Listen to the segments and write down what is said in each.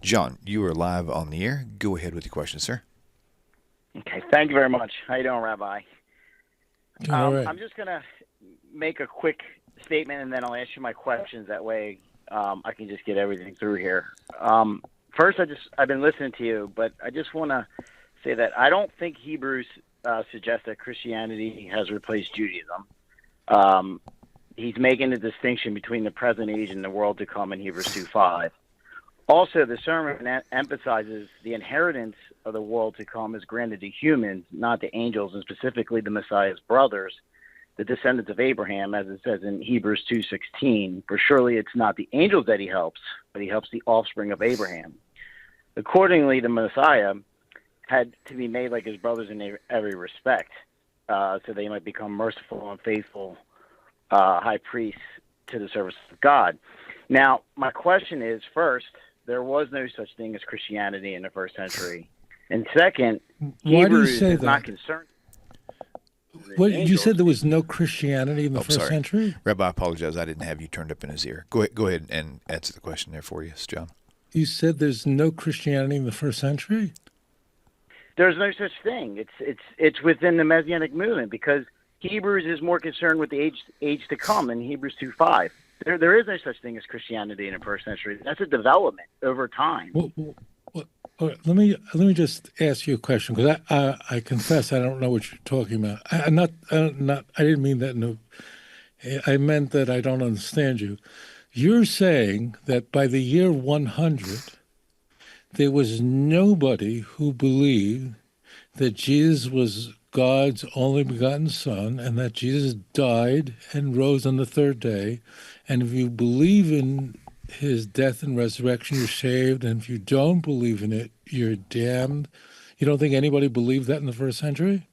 John, you are live on the air. Go ahead with your question, sir. Okay, thank you very much. How you doing, Rabbi? Doing all right. I'm just going to make a quick statement, and then I'll ask you my questions. That way I can just get everything through here. First, I've been listening to you, but I just want to say that I don't think Hebrews suggests that Christianity has replaced Judaism. He's making a distinction between the present age and the world to come in Hebrews 2:5. Also, the sermon emphasizes the inheritance of the world to come is granted to humans, not to angels, and specifically the Messiah's brothers, the descendants of Abraham, as it says in Hebrews 2:16. For surely it's not the angels that he helps, but he helps the offspring of Abraham. Accordingly, the Messiah had to be made like his brothers in every respect, so they might become merciful and faithful high priests to the service of God. Now, my question is, first, there was no such thing as Christianity in the first century. And second, Hebrews is not concerned. What, you said there was no Christianity in the first sorry. century? Rabbi, I apologize. I didn't have you turned up in his ear. Go ahead and answer the question there for you, John. You said there's no Christianity in the first century? There's no such thing. It's within the Messianic movement, because Hebrews is more concerned with the age to come in Hebrews 2:5. There is no such thing as Christianity in the first century. That's a development over time. Well, all right, let me just ask you a question, because I confess I don't know what you're talking about. I didn't mean that. I meant that I don't understand you. You're saying that by the year 100, there was nobody who believed that Jesus was God's only begotten Son, and that Jesus died and rose on the third day. And if you believe in his death and resurrection, you're saved. And if you don't believe in it, you're damned. You don't think anybody believed that in the first century?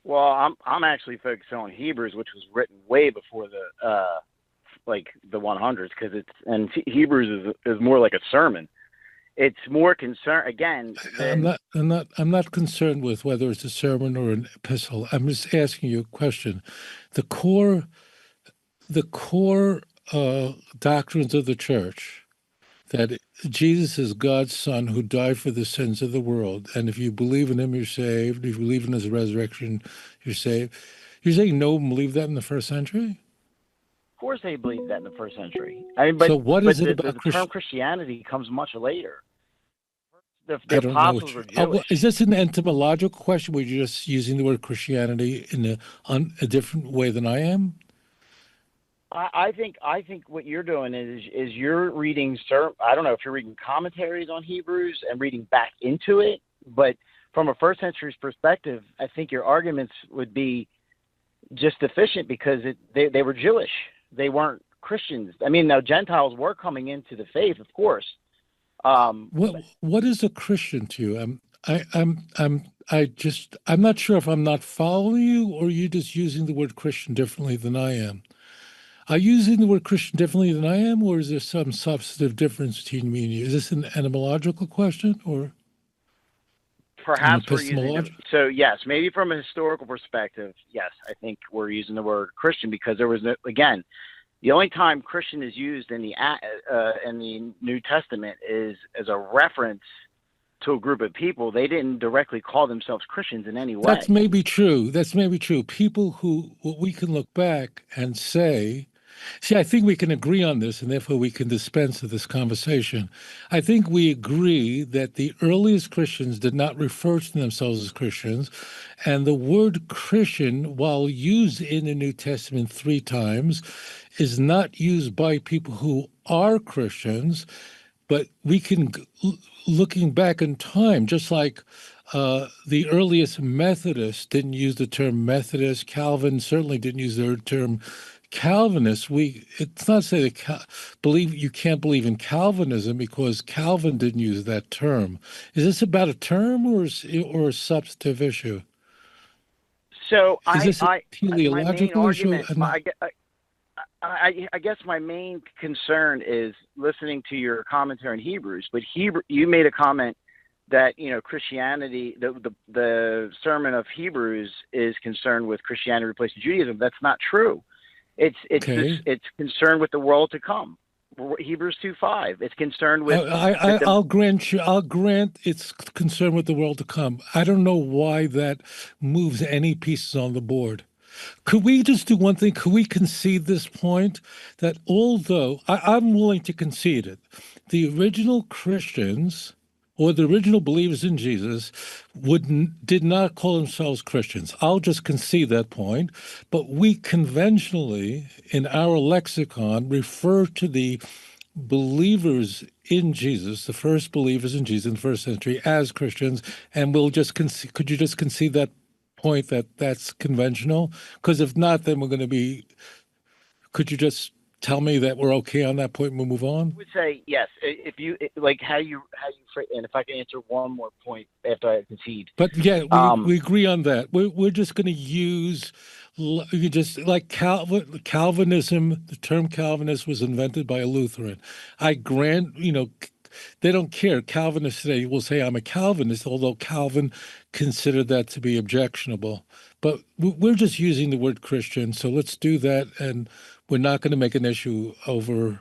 Well, I'm actually focused on Hebrews, which was written way before the 100s, because Hebrews is more like a sermon. It's more concerned again. I'm not concerned with whether it's a sermon or an epistle. I'm just asking you a question. The core doctrines of the church, that Jesus is God's Son who died for the sins of the world, and if you believe in him, you're saved. If you believe in his resurrection, you're saved. You're saying no one believed that in the first century? Of course, they believed that in the first century. So what is it about the term Christianity comes much later. The I don't know apostles were Jewish. is this an etymological question where you're just using the word Christianity in a different way than I am? I think what you're doing is you're reading. I don't know if you're reading commentaries on Hebrews and reading back into it, but from a first century's perspective, I think your arguments would be just deficient, because they were Jewish. They weren't Christians. I mean, now Gentiles were coming into the faith, of course. What is a Christian to you? I'm not sure if I'm not following you, or you just using the word Christian differently than I am. Are you using the word Christian differently than I am, or is there some substantive difference between me and you? Is this an etymological question, or perhaps we're using it? So yes, maybe from a historical perspective, yes, I think we're using the word Christian, because there was again, the only time Christian is used in the New Testament is as a reference to a group of people. They didn't directly call themselves Christians in any way. That's maybe true. People who we can look back and say, see, I think we can agree on this, and therefore we can dispense with this conversation. I think we agree that the earliest Christians did not refer to themselves as Christians, and the word Christian, while used in the New Testament 3 times, is not used by people who are Christians, but we can, looking back in time, just like the earliest Methodists didn't use the term Methodist, Calvin certainly didn't use the term Calvinist. It's not to say that you can't believe in Calvinism because Calvin didn't use that term. Is this about a term or a substantive issue? So is this a teleological issue? I guess my main concern is listening to your commentary on Hebrews. But you made a comment that Christianity, the sermon of Hebrews is concerned with Christianity replacing Judaism. That's not true. It's concerned with the world to come, Hebrews 2:5. It's concerned with I'll grant you. I'll grant it's concerned with the world to come. I don't know why that moves any pieces on the board. Could we just do one thing? Could we concede this point that although I'm willing to concede it, the original Christians or the original believers in Jesus did not call themselves Christians. I'll just concede that point. But we conventionally, in our lexicon, refer to the believers in Jesus, the first believers in Jesus in the first century, as Christians, and we'll just could you just concede that point that that's conventional? Because if not, then we're going to be. Could you just tell me that we're okay on that point and we'll move on? I would say yes. If you like how you and if I can answer one more point after I concede. But yeah, we agree on that. We're just going to use you just like Calvinism. The term Calvinist was invented by a Lutheran. I grant, they don't care. Calvinists today will say I'm a Calvinist, although Calvin considered that to be objectionable. But we're just using the word Christian, so let's do that, and we're not going to make an issue over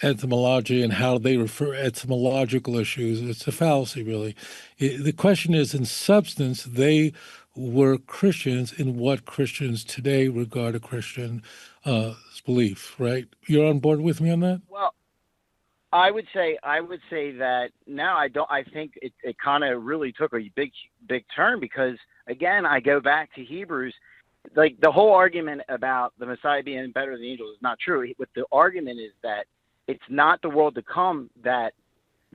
etymology and how they refer etymological issues. It's a fallacy, really. The question is, in substance, they were Christians in what Christians today regard a Christian belief, right? You're on board with me on that? Well, I would say that now I think it kind of really took a big turn because again I go back to Hebrews, like the whole argument about the Messiah being better than the angels is not true. What the argument is that it's not the world to come that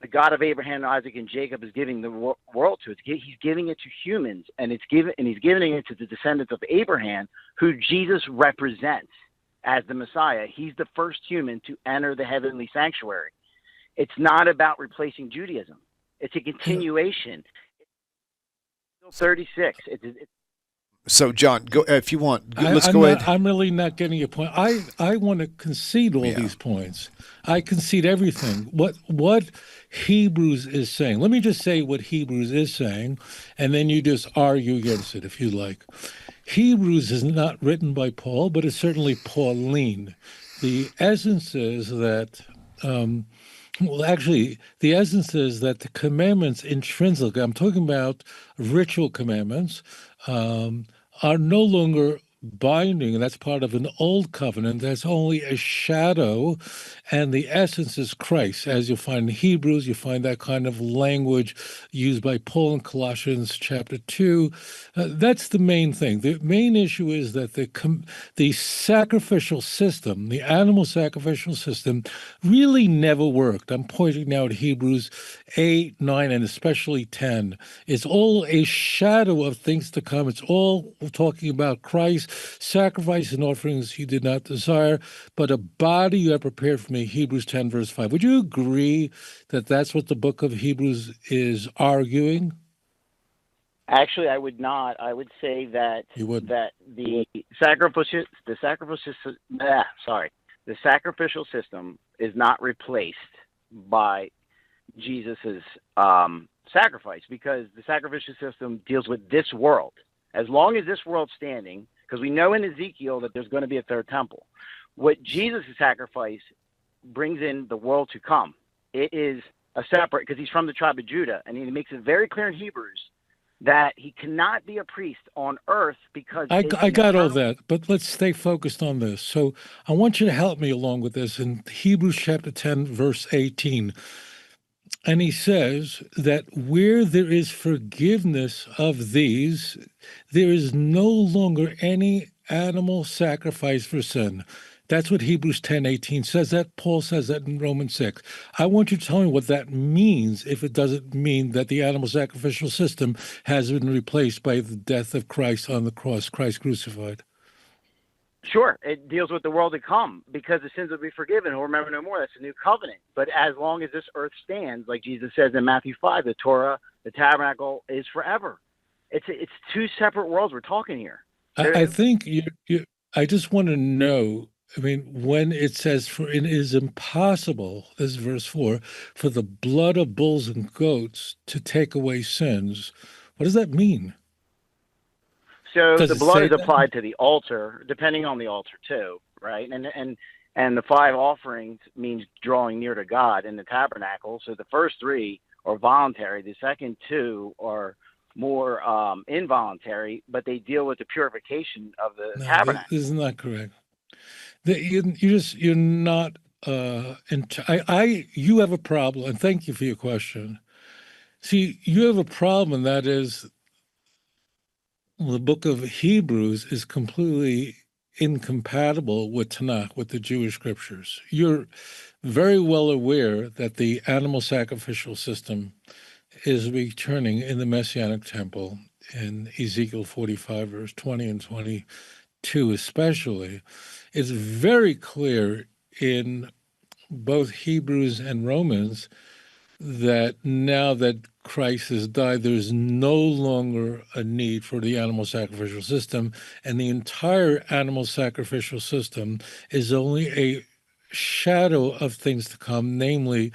the God of Abraham, Isaac, and Jacob is giving the world to. He's giving it to humans, and he's giving it to the descendants of Abraham, who Jesus represents as the Messiah. He's the first human to enter the heavenly sanctuary. It's not about replacing Judaism. It's a continuation. It's 36. So, John, go if you want. Let's go ahead. I'm really not getting your point. I want to concede all these points. I concede everything. What Hebrews is saying. Let me just say what Hebrews is saying, and then you just argue against it if you like. Hebrews is not written by Paul, but it's certainly Pauline. The essence is that. The essence is that the commandments intrinsically, I'm talking about ritual commandments, are no longer binding, and that's part of an old covenant. That's only a shadow, and the essence is Christ. As you'll find in Hebrews, you find that kind of language used by Paul in Colossians chapter 2. That's the main thing. The main issue is that the sacrificial system, the animal sacrificial system, really never worked. I'm pointing now to Hebrews 8, 9, and especially 10. It's all a shadow of things to come. It's all talking about Christ. Sacrifice and offerings you did not desire, but a body you have prepared for me, Hebrews 10, verse 5. Would you agree that that's what the book of Hebrews is arguing? Actually, I would not. I would say that the sacrificial system is not replaced by Jesus's sacrifice, because the sacrificial system deals with this world. As long as this world's standing, because we know in Ezekiel that there's going to be a third temple. What Jesus' sacrifice brings in the world to come. It is a separate, because he's from the tribe of Judah, and he makes it very clear in Hebrews that he cannot be a priest on earth because I got all that, but let's stay focused on this. So I want you to help me along with this in Hebrews chapter 10, verse 18. And he says that where there is forgiveness of these, there is no longer any animal sacrifice for sin. That's what Hebrews 10:18 says. That Paul says that in Romans 6. I want you to tell me what that means, if it doesn't mean that the animal sacrificial system has been replaced by the death of Christ on the cross, Christ crucified. Sure, it deals with the world to come, because the sins will be forgiven. He'll remember no more. That's a new covenant. But as long as this earth stands, like Jesus says in Matthew 5, the Torah, the tabernacle is forever. It's two separate worlds we're talking here. I think I just want to know, I mean, when it says, for it is impossible, this is verse 4, for the blood of bulls and goats to take away sins, what does that mean? So the blood is applied to the altar, depending on the altar too, right? And And the 5 offerings means drawing near to God in the tabernacle. So the first 3 are voluntary. The second 2 are more involuntary, but they deal with the purification of the No, tabernacle. this is not correct. You're not. You have a problem, and thank you for your question. See, you have a problem, and that is the book of Hebrews is completely incompatible with Tanakh, with the Jewish scriptures. You're very well aware that the animal sacrificial system is returning in the Messianic temple in Ezekiel 45, verse 20 and 22 especially. It's very clear in both Hebrews and Romans that now that Christ has died, there's no longer a need for the animal sacrificial system, and the entire animal sacrificial system is only a shadow of things to come, namely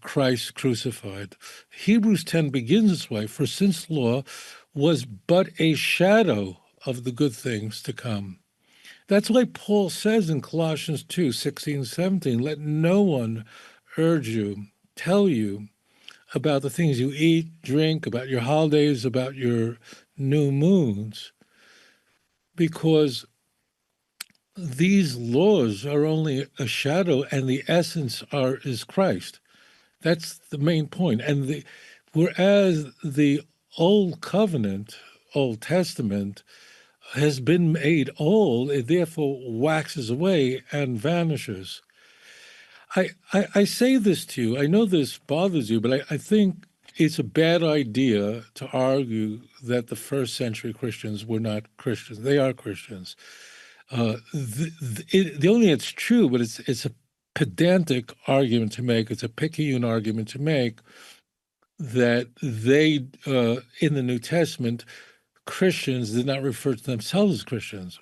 Christ crucified. Hebrews 10 begins this way, for since law was but a shadow of the good things to come. That's why Paul says in Colossians 2, 16, 17, let no one urge you, tell you about the things you eat, drink, about your holidays, about your new moons, because these laws are only a shadow and the essence is Christ. That's the main point. And whereas the Old Covenant, Old Testament, has been made old, it therefore waxes away and vanishes. I say this to you, I know this bothers you, but I think it's a bad idea to argue that the first century Christians were not Christians. They are Christians. The only it's true, but it's a pedantic argument to make. It's a picayune argument to make that they, in the New Testament, Christians did not refer to themselves as Christians.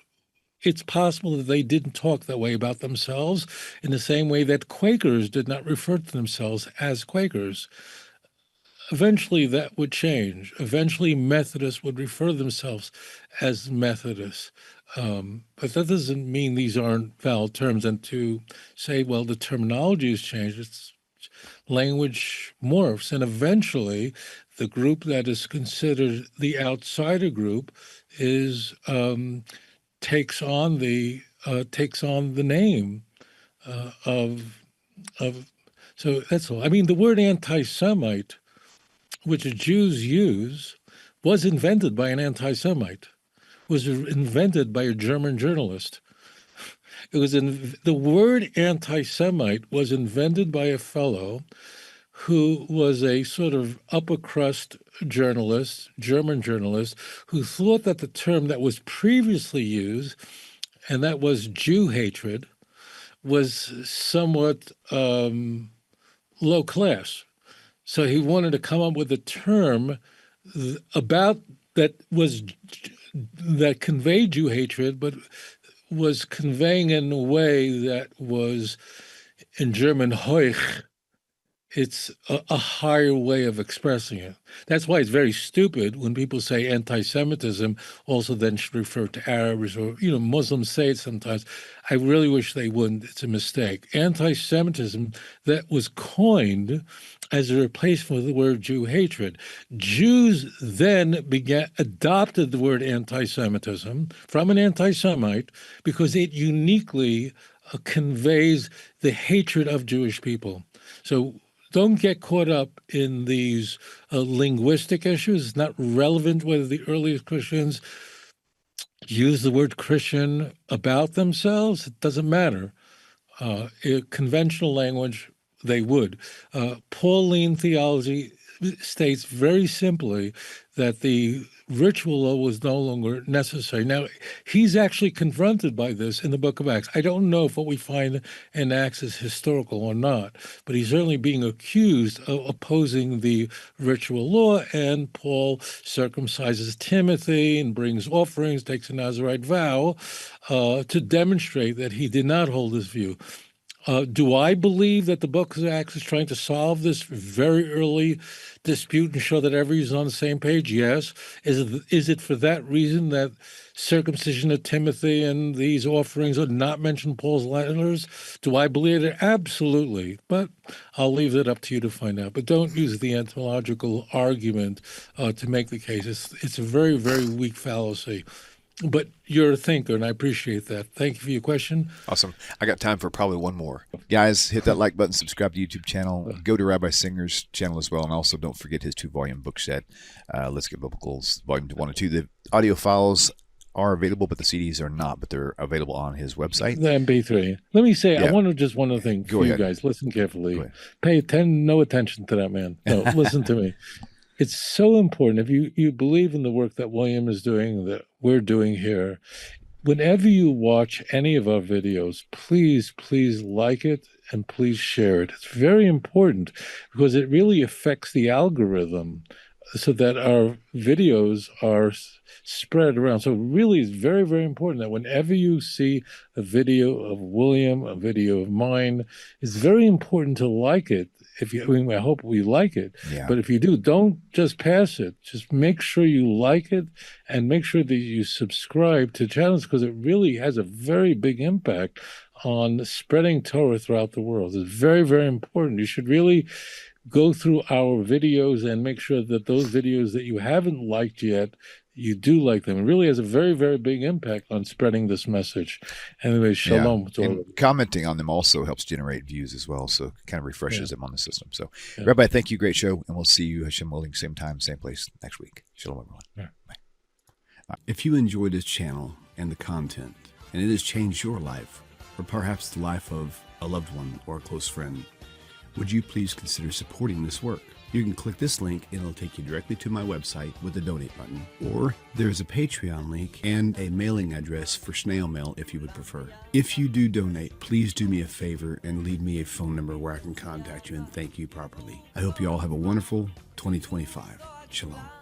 It's possible that they didn't talk that way about themselves in the same way that Quakers did not refer to themselves as Quakers. Eventually that would change. Eventually Methodists would refer to themselves as Methodists. But that doesn't mean these aren't valid terms. And to say, well, the terminology has changed, it's language morphs. And eventually the group that is considered the outsider group is takes on the name of so that's all. I mean, the word anti-Semite, which Jews use, was invented by an anti-Semite. Was invented by a German journalist. The word anti-Semite was invented by a fellow who was a sort of upper crust journalist, German journalist, who thought that the term that was previously used, and that was Jew hatred, was somewhat low class. So he wanted to come up with a term about that conveyed Jew hatred, but was conveying in a way that was, in German, heuch. It's a higher way of expressing it. That's why it's very stupid when people say anti-Semitism also then should refer to Arabs or, Muslims say it sometimes. I really wish they wouldn't. It's a mistake. Anti-Semitism that was coined as a replacement for the word Jew hatred. Jews then adopted the word anti-Semitism from an anti-Semite because it uniquely conveys the hatred of Jewish people. So don't get caught up in these linguistic issues. It's not relevant whether the earliest Christians use the word Christian about themselves. It doesn't matter. In conventional language, they would. Pauline theology states very simply that the ritual law was no longer necessary. Now, he's actually confronted by this in the book of Acts. I don't know if what we find in Acts is historical or not, but he's certainly being accused of opposing the ritual law, and Paul circumcises Timothy and brings offerings, takes a Nazirite vow to demonstrate that he did not hold this view. Do I believe that the Book of Acts is trying to solve this very early dispute and show that everybody's on the same page? Yes. Is it for that reason that circumcision of Timothy and these offerings are not mentioned in Paul's letters? Do I believe it? Absolutely. But I'll leave that up to you to find out. But don't use the anthological argument to make the case. It's a very, very weak fallacy. But you're a thinker, and I appreciate that. Thank you for your question. Awesome. I got time for probably one more. Guys, hit that like button, subscribe to the YouTube channel, go to Rabbi Singer's channel as well, and also don't forget his 2-volume book set, Let's Get Biblicals, Volume 1 and 2. The audio files are available, but the CDs are not, but they're available on his website. The MP3. Let me say, I want to just one other thing Go for ahead. you guys. Listen carefully. Pay no attention to that man. No, listen to me. It's so important. If you believe in the work that William is doing, that we're doing here, whenever you watch any of our videos, please like it and please share it. It's very important because it really affects the algorithm so that our videos are spread around. So really it's very, very important that whenever you see a video of William, a video of mine, it's very important to like it. I hope we like it. Yeah. But if you do, don't just pass it. Just make sure you like it and make sure that you subscribe to channels because it really has a very big impact on spreading Torah throughout the world. It's very, very important. You should really go through our videos and make sure that those videos that you haven't liked yet, you do like them. It really has a very, very big impact on spreading this message. Anyway, shalom. Yeah. And commenting on them also helps generate views as well, so it kind of refreshes them on the system. So, Yeah. Rabbi, thank you. Great show, and we'll see you, Hashem willing, same time, same place next week. Shalom, everyone. Yeah. Bye. If you enjoy this channel and the content, and it has changed your life, or perhaps the life of a loved one or a close friend, would you please consider supporting this work? You can click this link and it'll take you directly to my website with the donate button. Or there's a Patreon link and a mailing address for snail mail if you would prefer. If you do donate, please do me a favor and leave me a phone number where I can contact you and thank you properly. I hope you all have a wonderful 2025. Shalom.